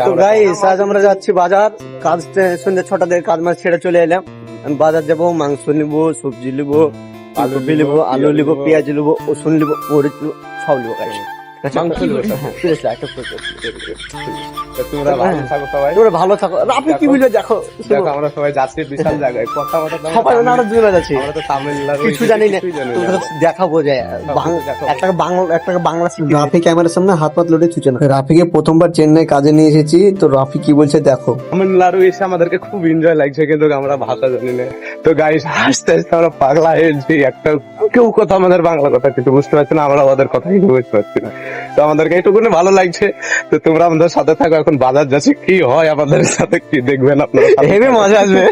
তো গাইস আজ আমরা যাচ্ছি বাজার। কাজ সন্ধ্যে 6টা থেকে কাজ মাছ ছেড়ে চলে এলাম। আমি বাজার যাবো, মাংস নিবো, সবজি নিবো, আলু নিবো, পেঁয়াজ নিবো, রসুন নিবো, মরিচ নিবো, সব নিবো গাইস। তোমরা ভালো থাকো। আপনি কি বুঝলে দেখো, আমরা সবাই যাচ্ছি বিশাল জায়গায়, কথা সবাই আমরা দুজন যাচ্ছি, আমরা তো তামিলনাড়ু কিছু জানি না। দেখাবো যে একটা বাংলা শিখি। রাফি ক্যামেরার সামনে হাত পাত লড়ে ছুটে না। রাফিকে প্রথমবার চেন্নাই কাজে নিয়ে এসেছি, তো রাফি কি বলছে দেখো। তামিলনাড়ু এসে আমাদেরকে খুব এনজয় লাগছে, কিন্তু আমরা ভাষা জানি না। তো গাইস আস্তে আস্তে আমরা পাগলা হয়েছি। একটা কেউ কথা আমাদের বাংলা কথা কিছু বুঝতে পারছি না, আমরা ওদের কথা কিছু বুঝতে পারছি না। তো আমাদেরকে এইটুকুনি ভালো লাগছে। তো তোমরা আমাদের সাথে থাকো, এখন বাজার যাচ্ছি, কি হয় আমাদের সাথে কি দেখবেন আপনারা, হেভি মজা আসবে।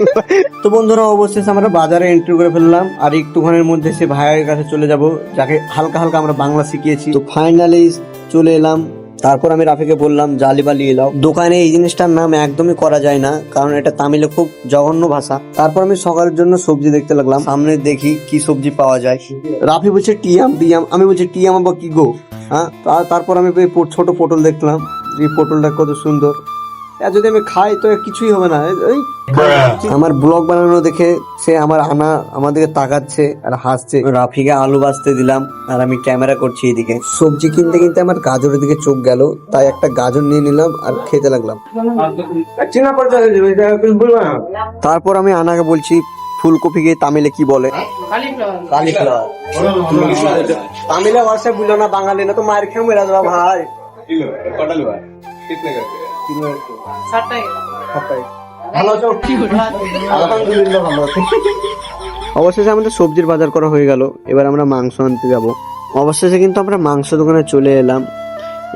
তো বন্ধুরা অবশেষে আমরা বাজারে এন্ট্রি করে ফেললাম, আর একটুখানির মধ্যে সে ভাইয়ের কাছে চলে যাব, যাকে হালকা হালকা আমরা বাংলা শিখিয়েছি। তো ফাইনালি চলে এলাম। তারপর আমি রাফিকে বললাম জালিবালি এলাও। দোকানে এই জিনিসটার নাম একদমই করা যায় না, কারণ এটা তামিলে খুব জঘন্য ভাষা। তারপর আমি সকালের জন্য সবজি দেখতে লাগলাম, সামনে দেখি কি সবজি পাওয়া যায়। রাফি বলছে টিয়াম টিয়াম, আমি বলছি টিয়াম আবার কি গো। হ্যাঁ, তারপর আমি ছোট পটল দেখলাম, এই পটলটা কত সুন্দর। আর যদি আমি খাই তো কিছুই হবে না। আমার ব্লগ বানানো দেখে সে আমার দিকে তাকাচ্ছে আর হাসছে। রাফিকে আলু ভাজতে দিলাম আর আমি ক্যামেরা করছি এদিকে। সবজি কিনতে কিনতে আমার গাজরের দিকে চোখ গেল, তাই একটা গাজর নিয়ে নিলাম আর খেতে লাগলাম। তারপর আমি আনাকে বলছি ফুলকপিকে তামিলে কি বলে। কালিফ্লাওয়ার। তামিলে ভাষায় বুঝলো না, বাঙালি না তো মায়ের খেয়ে মেরা দেওয়া ভাই। অবশেষে আমাদের সবজির বাজার করা হয়ে গেল। এবার আমরা মাংস আনতে যাব। অবশেষে কিন্তু আমরা মাংস দোকানে চলে এলাম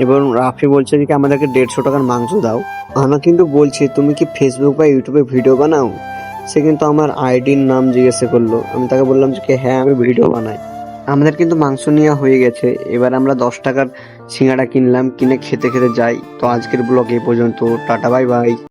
এবং রাফি বলছে যে আমাদেরকে 150 টাকার মাংস দাও। আনা কিন্তু বলছে তুমি কি ফেসবুক বা ইউটিউবে ভিডিও বানাও। সে কিন্তু আমার আইডির নাম জিজ্ঞাসা করলো। আমি তাকে বললাম যে হ্যাঁ আমি ভিডিও বানাই। আমাদের কিন্তু মাংস নেওয়া হয়ে গেছে। এবার আমরা 10 টাকার সিঙ্গাড়া কিনলাম, কিনে খেতে খেতে যাই। তো আজকের ব্লগ এই পর্যন্ত, টাটা বাই বাই।